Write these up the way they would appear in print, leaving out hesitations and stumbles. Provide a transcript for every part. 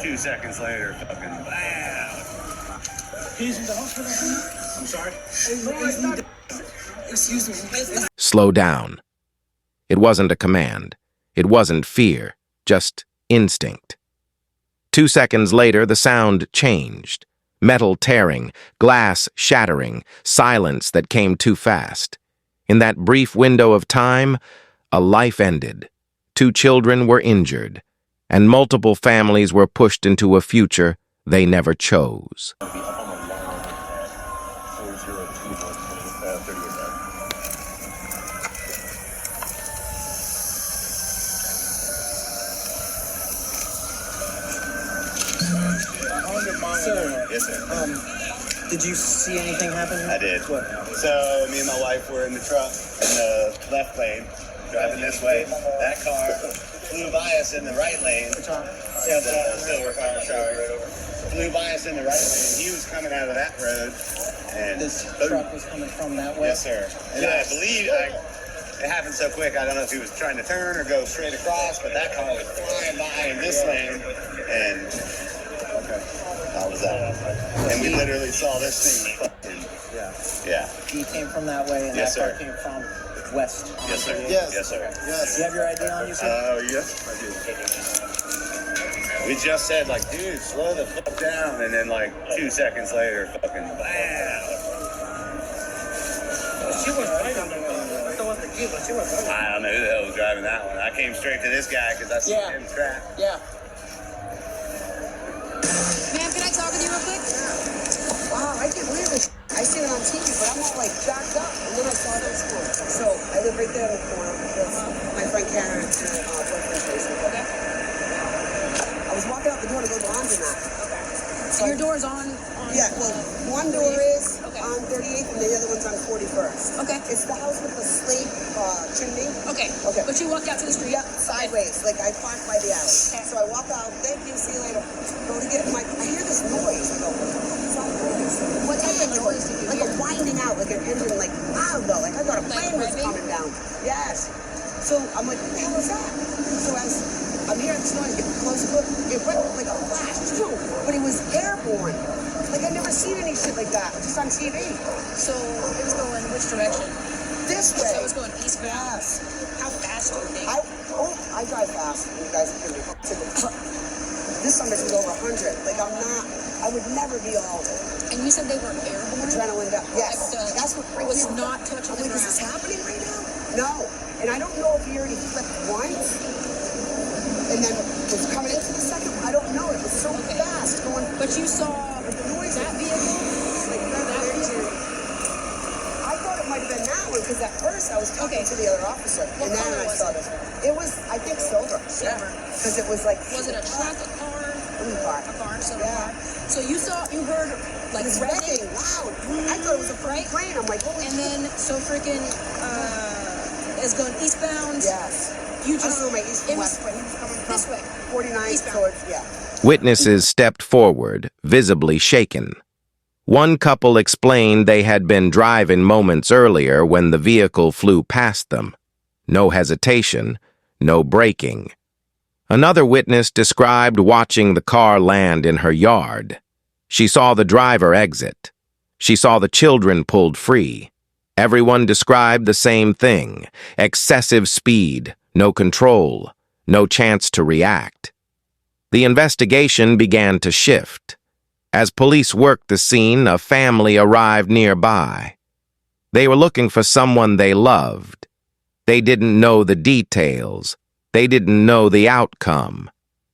2 seconds later, fucking bam. He's in the hospital. I'm sorry. Excuse me. Slow down. It wasn't a command. It wasn't fear, just instinct. 2 seconds later, the sound changed. Metal tearing, glass shattering, silence that came too fast. In that brief window of time, a life ended. 2 children were injured, and multiple families were pushed into a future they never chose. Sir, Yes, sir. did you see anything happen? I did. What? So me and my wife were in the truck in the left lane, driving this way. That car flew by us in the right lane. Which one? Yeah, the silver car, sorry. Flew by us in the right lane. He was coming out of that road. And This truck was coming from that way? Yes, sir. And I believe it happened so quick, I don't know if he was trying to turn or go straight across, but that car was flying by in this lane. And that was that. And we literally saw this thing fucking, yeah. He came from that way, and Yes, that car sir. came from west. Yes, sir. Yes. Yes, sir. Yes. You have your ID on you, sir? Oh, yes, I do. We just said, like, dude, slow the fuck down, and then, like, 2 seconds later, fucking bam. She was right on the road. That was the kid, but she was right. I don't know who the hell was driving that one. I came straight to this guy because I seen Yeah. him trapped. Yeah. Ma'am, can I talk with you real quick? Wow, I get weird. I seen it on TV, but I'm all like backed up, and then I saw this one. So I live right there in the corner because my friend Karen's boyfriend's basement. Okay. I was walking out the door to go to the laundromat. So your door's on? Yeah, well, one door is Okay. on 38th, and the other one's on 41st. Okay. It's the house with the slate chimney. Okay. Okay. But you walked out to the street? Yeah, sideways. Like I parked by the alley. Okay. So I walk out. Thank you. See you later. Go to get my. I hear this noise. I go, what's that noise? What type of noise did you Like hear? a winding out, like an engine, like loud though. Like I thought a Like plane was revving? coming down. Yes. So I'm like, what the hell is that? So as I'm hearing this noise, get closer, it went like a flash, but it was airborne. Like I've never seen any shit like that, just on TV. So it was going which direction? This So way. it was going eastbound? Yes. How fast do you think? I drive fast. You guys can be. This summer's been over 100. Like I would never be all And you said they were airborne? adrenaline down. Yes, Like that's what freaked was me out. not touching I'm the like, is this ground. happening right now? No. And I don't know if he already flipped once and then was coming into the second. I don't know. It was so Okay. fast going. But you saw But the noise that vehicle? like That vehicle? I thought it might have been that one because at first I was talking Okay. to the other officer, What and then color I was saw it? this one. It was, I think, silver. Silver. Because it was like. Was it a truck, a car? Blue car. A car, silver Yeah. car. So you heard like It was revving, wrecking loud. I thought it was a right? plane. I'm like, holy And then so freaking is going eastbound. yes. You I don't just know my east it and was west, but he was coming from this way. 49 Eastbound. towards, yeah. Witnesses stepped forward, visibly shaken. One couple explained they had been driving moments earlier when the vehicle flew past them. No hesitation, no braking. Another witness described watching the car land in her yard. She saw the driver exit. She saw the children pulled free. Everyone described the same thing: excessive speed, no control, no chance to react. The investigation began to shift. As police worked the scene, a family arrived nearby. They were looking for someone they loved. They didn't know the details. They didn't know the outcome.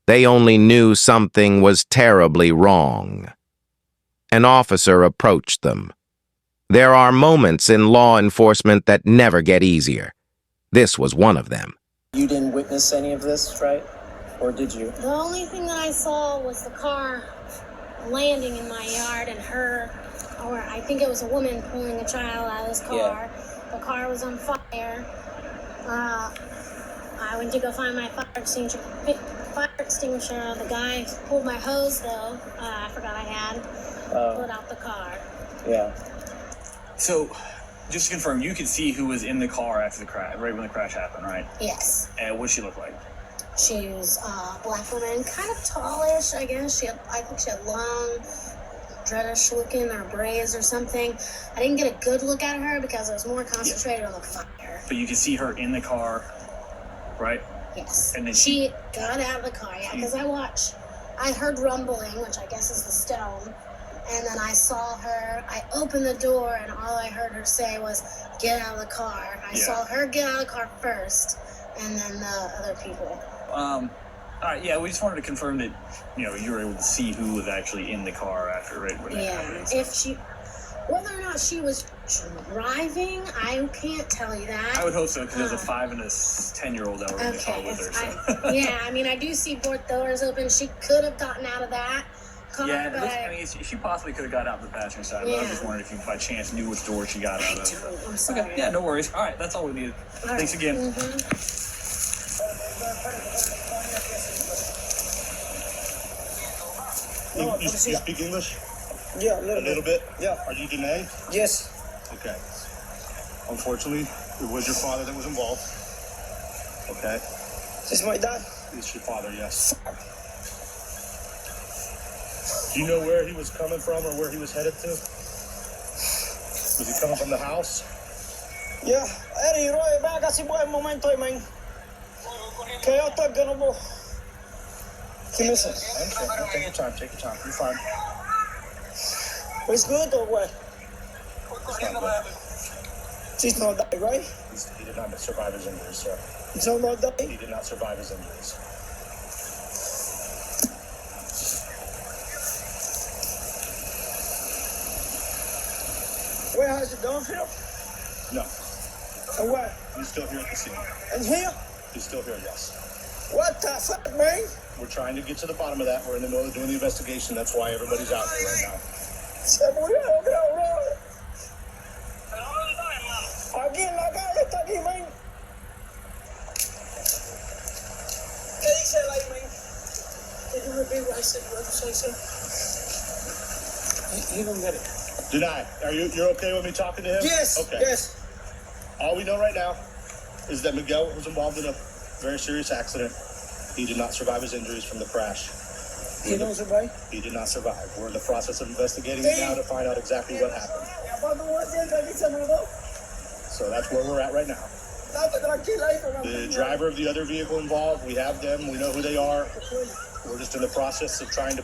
They only knew something was terribly wrong. An officer approached them. There are moments in law enforcement that never get easier. This was one of them. You didn't witness any of this, right? Or did you? The only thing that I saw was the car landing in my yard and or I think it was a woman pulling a child out of this car. Yeah. The car was on fire. I went to go find my fire extinguisher. The guy pulled my hose though. I forgot I had. Pulled out the car. Yeah. So, just to confirm, you could see who was in the car after the crash, right when the crash happened, right? Yes. And what she looked like? She was a black woman, kind of tallish, I guess. I think she had long, dreadish looking or braids or something. I didn't get a good look at her because I was more concentrated on the fire. But you can see her in the car, right? Yes. And then she got out of the car, yeah, because I heard rumbling, which I guess is the stone. And then I saw her, I opened the door, and all I heard her say was, "Get out of the car." I saw her get out of the car first, and then the other people. All right, yeah, we just wanted to confirm that, you were able to see who was actually in the car after, right? When that happened. Whether or not she was driving, I can't tell you that. I would hope so, because there's a 5 and a 10-year-old that were in the car with her. So. Yeah, I mean, I do see both doors open. She could have gotten out of that car, but she possibly could have got out the passenger side, but I was just wondering if you by chance knew which door she got out of. I'm sorry. Okay, yeah, no worries. All right, that's all we needed. Thanks again. You speak English? Yeah, A little bit? Yeah. Are you Danae? Yes. Okay. Unfortunately, it was your father that was involved. Okay. Is this my dad? It's your father, yes. Do you know where he was coming from or where he was headed to? Was he coming from the house? Yeah. Eddie, Roy, ven acá si puedes un momento, man. Que yo estoy que no puedo. ¿Qué me dice? Take your time, You're fine. It's good or what? She's not died, right? He did not survive his injuries, sir. He's not died? He did not survive his injuries. Where has it gone, Phil? No. And what? He's still here at the scene. And here? He's still here, yes. What the fuck, man? We're trying to get to the bottom of that. We're in the middle of doing the investigation. That's why everybody's out here right now. Se murió, bro. Aquí en la calle está aquí, man. ¿Qué dice el ahí, man? Can you repeat what I said? What did I say? He don't get it. Deny. You're okay with me talking to him? Yes. Okay. Yes. All we know right now is that Miguel was involved in a very serious accident. He did not survive his injuries from the crash. He don't survive? He did not survive. We're in the process of investigating it now to find out exactly what happened. So that's where we're at right now. The driver of the other vehicle involved, we have them. We know who they are. We're just in the process of trying to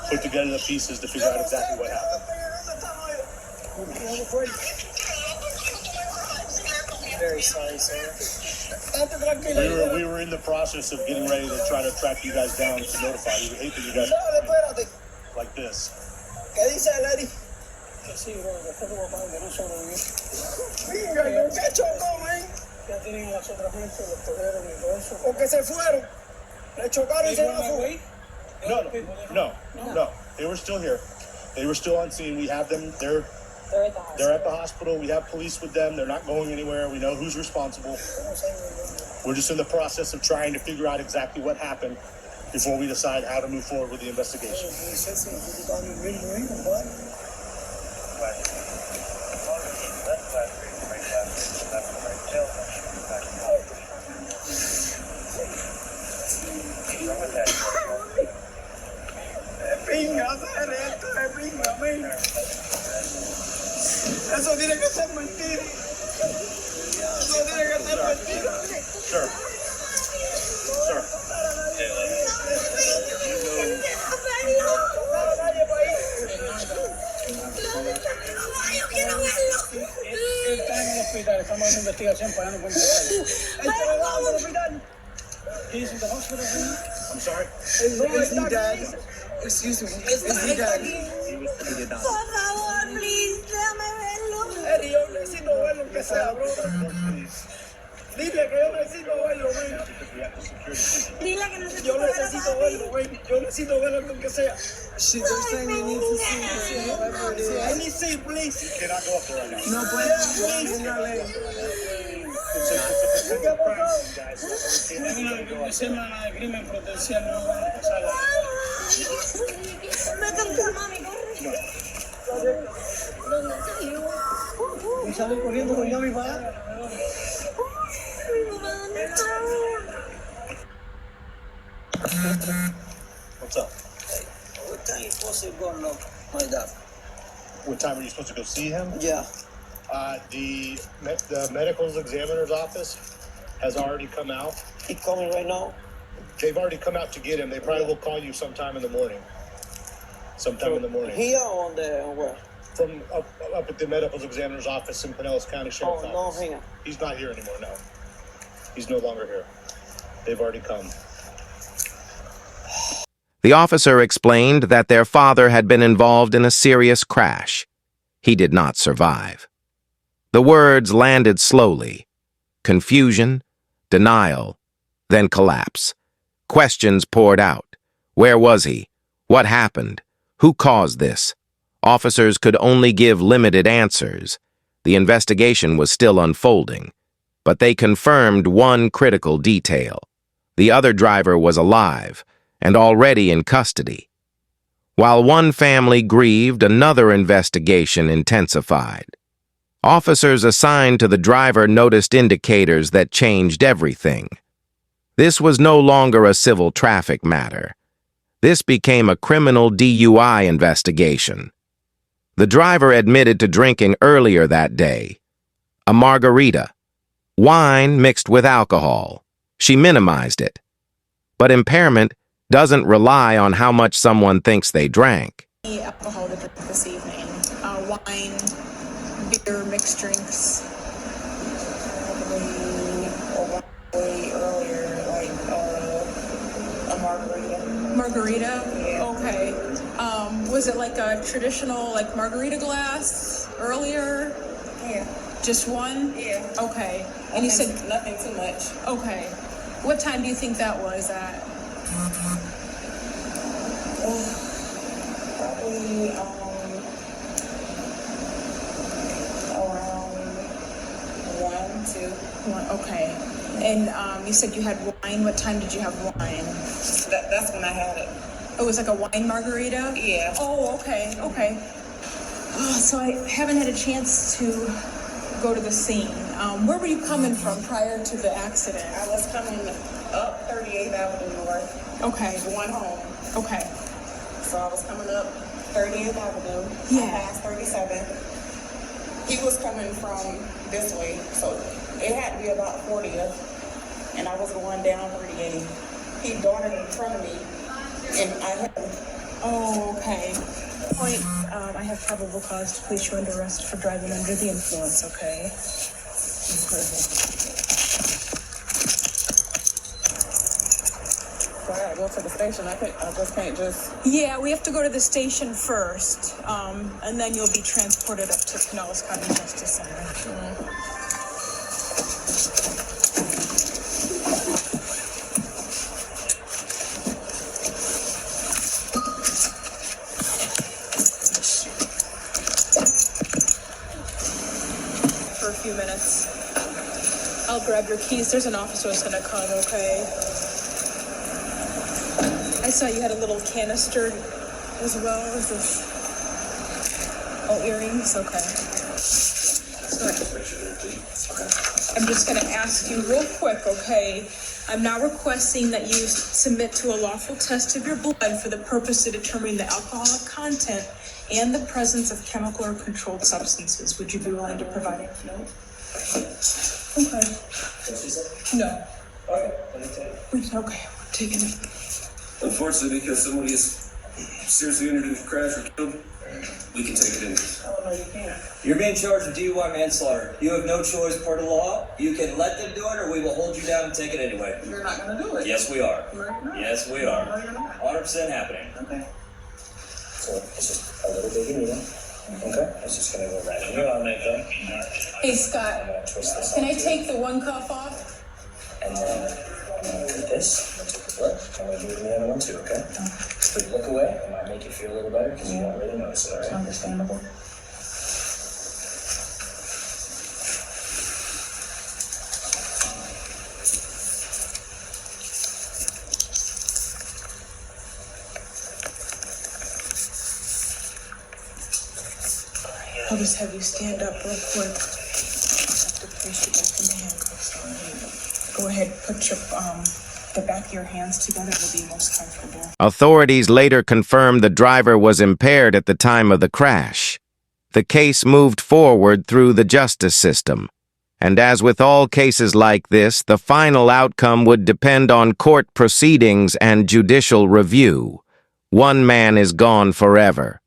put together the pieces to figure out exactly what happened. Very sorry, sir. We were in the process of getting ready to try to track you guys down to notify you. We hate that you guys like this. ¿Qué dice el Eddie? Que sí, bro, después de papá que no sobrevivió. Venga, ¿qué chocó, man? Ya tienen las otras gente, los cogieron y todo eso. ¿O que se fueron? ¿Le chocaron y se fueron? No. They were still here. They were still on scene. We have them. They're at the hospital. We have police with them. They're not going anywhere. We know who's responsible. We're just in the process of trying to figure out exactly what happened before we decide how to move forward with the investigation. Eso tiene que ser mentira. Eso tiene que ser mentira. Sir. Él está en el hospital, estamos haciendo investigación para no poner hospital. He's in the hospital. I'm sorry? Is he dead? Excuse me. Is he dead? He did not. Por favor, please, déjame verlo. Eddie, yo necesito verlo aunque sea, bro. Dile que yo necesito verlo, güey. Dile que necesito Yo ver a necesito papi. verlo, güey. Yo necesito verlo aunque sea. They're saying you need to see whoever it is. I need to see, please. You cannot go up there right now. No puedes en la ley. It's a potential crime, guys. Una semana de crimen potencial no van a empezar. Vete a tu mami, corre. ¿Dónde salió? Y sale corriendo con mi padre. Mi mamá, ¿dónde está? What's up? Hey, what time you supposed to go look my dad? What time are you supposed to go see him? Yeah. The medical examiner's office has already come out. He coming right now? They've already come out to get him. They probably will call you sometime in the morning. Sometime in the morning. Here on the where? From up at the medical examiner's office in Pinellas County Sheriff's Oh, no, Office. hang on. He's not here anymore, no. He's no longer here. They've already come. The officer explained that their father had been involved in a serious crash. He did not survive. The words landed slowly. Confusion, denial, then collapse. Questions poured out. Where was he? What happened? Who caused this? Officers could only give limited answers. The investigation was still unfolding, but they confirmed one critical detail. The other driver was alive and already in custody. While one family grieved, another investigation intensified. Officers assigned to the driver noticed indicators that changed everything. This was no longer a civil traffic matter. This became a criminal DUI investigation. The driver admitted to drinking earlier that day. A margarita. Wine mixed with alcohol. She minimized it. But impairment doesn't rely on how much someone thinks they drank. Alcohol to drink this evening. Wine, beer, mixed drinks. Way earlier, like a margarita. Margarita? Yeah. Okay. Was it like a traditional, like margarita glass earlier? Yeah. Just one? Yeah. Okay. And you said nothing too much. Okay. What time do you think that was at? Probably around 1, 2. Okay. And you said you had wine. What time did you have wine? That's when I had it. It was like a wine margarita? Yeah. Oh, okay, okay. So I haven't had a chance to go to the scene. Where were you coming from prior to the accident? I was coming up 38th Avenue North. Okay. Going home. Okay. So I was coming up 38th Avenue. Yeah. I passed 37th. He was coming from this way, so it had to be about 40th, and I was going down 38th. He darted in front of me, and I hit him. Oh, okay. Point, I have probable cause to place you under arrest for driving under the influence, okay? So I gotta go to the station. I just can't just... Yeah, we have to go to the station first, and then you'll be transported up to Pinellas County Justice Center. For a few minutes. I'll grab your keys. There's an officer who's gonna come, okay? I saw you had a little canister as well. Is this? Oh, earrings? Okay. I'm just going to ask you real quick, okay? I'm now requesting that you submit to a lawful test of your blood for the purpose of determining the alcoholic content and the presence of chemical or controlled substances. Would you be willing to provide it? No? Okay. No. Okay, we're taking it. Unfortunately, because somebody is seriously injured in a crash or killed, we can take it in. Oh, no, you can't. You're being charged with DUI manslaughter. You have no choice per the law. You can let them do it, or we will hold you down and take it anyway. You're not gonna do it. Yes, we are. No, you're not. Yes, we are. No, you're not. 100% happening. Okay. So it's just a little bit of needle. Okay? It's just gonna go right in your arm, okay? Hey, Scott, I'm gonna twist this. can I take the one cuff off? And then I'm gonna cut this. I'm gonna take the blood. I'm gonna do it in the other one too, okay? So you look away. It might make you feel a little better because you don't really notice it, all right? Understandable. I'll just have you stand up real quick. I have to place you back in the handcuffs. Go ahead, put your the back of your hands together will be most comfortable. Authorities later confirmed the driver was impaired at the time of the crash. The case moved forward through the justice system. And as with all cases like this, the final outcome would depend on court proceedings and judicial review. One man is gone forever.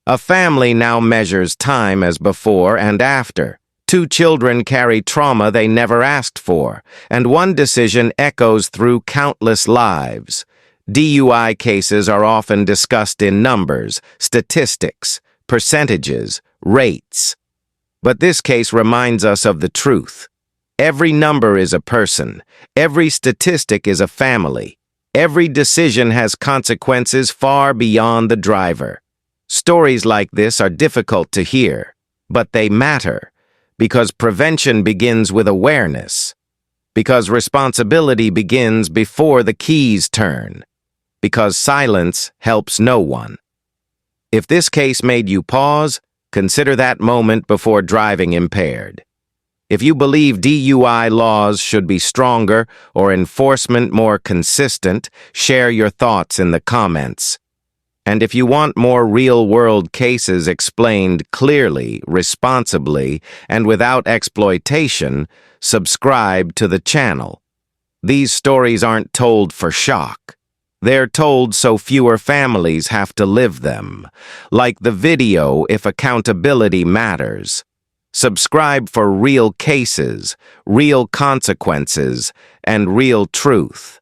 A family now measures time as before and after. 2 children carry trauma they never asked for, and one decision echoes through countless lives. DUI cases are often discussed in numbers, statistics, percentages, rates. But this case reminds us of the truth. Every number is a person. Every statistic is a family. Every decision has consequences far beyond the driver. Stories like this are difficult to hear, but they matter, because prevention begins with awareness, because responsibility begins before the keys turn, because silence helps no one. If this case made you pause, consider that moment before driving impaired. If you believe DUI laws should be stronger or enforcement more consistent, share your thoughts in the comments. And if you want more real-world cases explained clearly, responsibly, and without exploitation, subscribe to the channel. These stories aren't told for shock. They're told so fewer families have to live them. Like the video if accountability matters. Subscribe for real cases, real consequences, and real truth.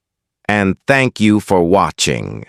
And thank you for watching.